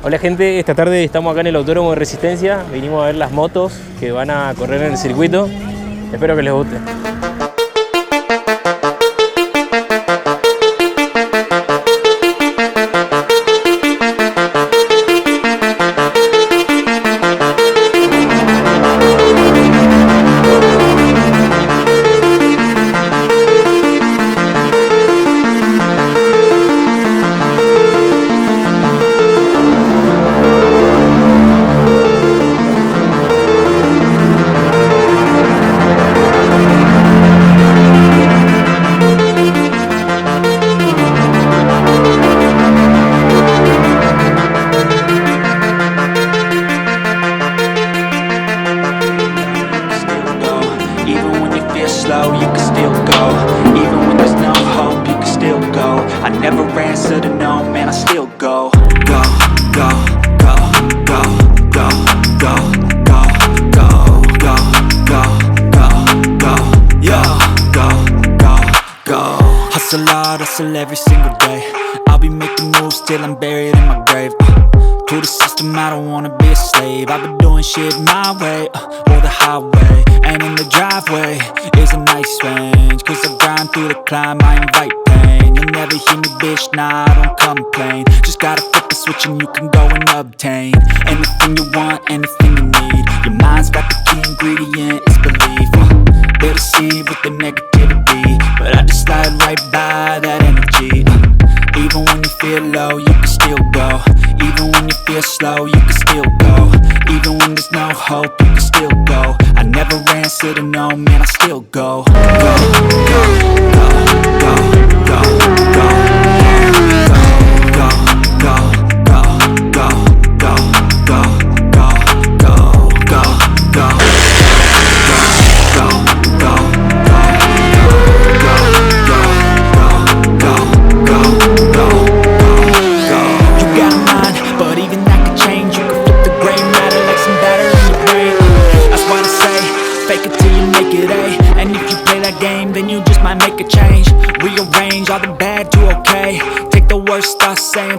Hola gente, esta tarde estamos acá en el Autódromo de Resistencia, vinimos a ver las motos que van a correr en el circuito, espero que les guste. Hustle every single day. I'll be making moves till I'm buried in my grave. To the system, I don't wanna be a slave. I've been doing shit my way, or the highway. And in the driveway is a nice range. Cause I grind through the climb, I invite pain. You'll never hear me, bitch, nah, I don't complain. Just gotta flip the switch and you can go and obtain anything you want, anything you need. Your mind's got the key ingredient, it's belief. They'll deceive with the negativity, but I just slide right by that energy. Even when you feel low, you can still go. Even when you feel slow, you can still go. Even when there's no hope, you can still go. I never answer to no, man, I still go. Go, go, go, go, go, go, go, go, go, go, go, go, go, go, go, go, go.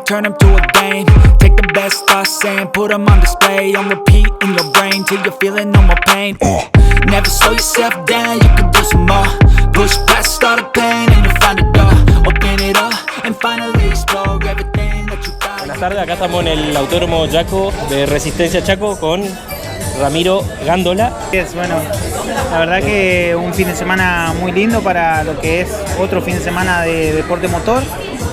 Turn them to a game. Take the best thoughts saying, put them on display. On repeat in your brain till you're feeling no more pain. Never slow yourself down, you can do some more. Push past all the pain and you'll find a door. Open it up and finally explore everything that you got. Buenas tardes, acá estamos en el Autódromo Yaco de Resistencia Chaco con Ramiro Gándola. Bueno, la verdad que un fin de semana muy lindo para lo que es otro fin de semana de deporte motor.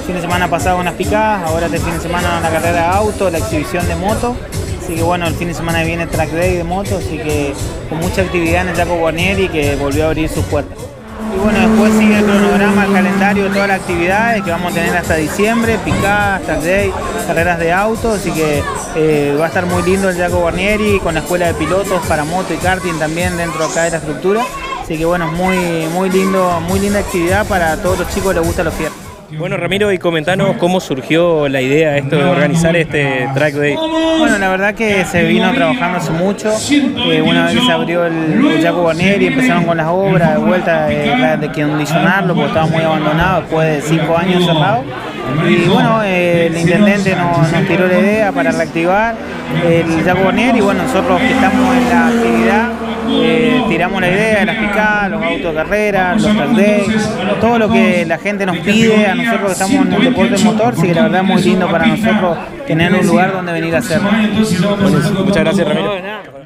Fin de semana pasado unas picadas, ahora este fin de semana la carrera de auto, la exhibición de moto. Así que bueno, el fin de semana viene track day de moto, así que con mucha actividad en el Yaco Guarnieri que volvió a abrir sus puertas. Y bueno, después sigue el cronograma, el calendario de todas las actividades que vamos a tener hasta diciembre, picadas, track day, carreras de auto, así que va a estar muy lindo el Yaco Guarnieri con la escuela de pilotos para moto y karting también dentro acá de la estructura. Así que bueno, muy lindo, muy linda actividad para todos los chicos que les gustan los fierros. Bueno, Ramiro, y comentanos cómo surgió la idea esto de organizar este track day. Bueno, la verdad que se vino trabajando hace mucho. Una vez que se abrió el Yaco Guarnieri, empezaron con las obras de vuelta de condicionarlo porque estaba muy abandonado después de 5 años cerrado. Y bueno, el intendente nos tiró la idea para reactivar el Yaco Guarnieri y bueno, nosotros que estamos en la actividad tiramos la idea de las picadas, los autos de carrera, los track days, todo lo que la gente nos pide a nosotros que estamos en el deporte motor, sí que la verdad es muy lindo para nosotros tener un lugar donde venir a hacerlo. Muchas gracias, Ramiro.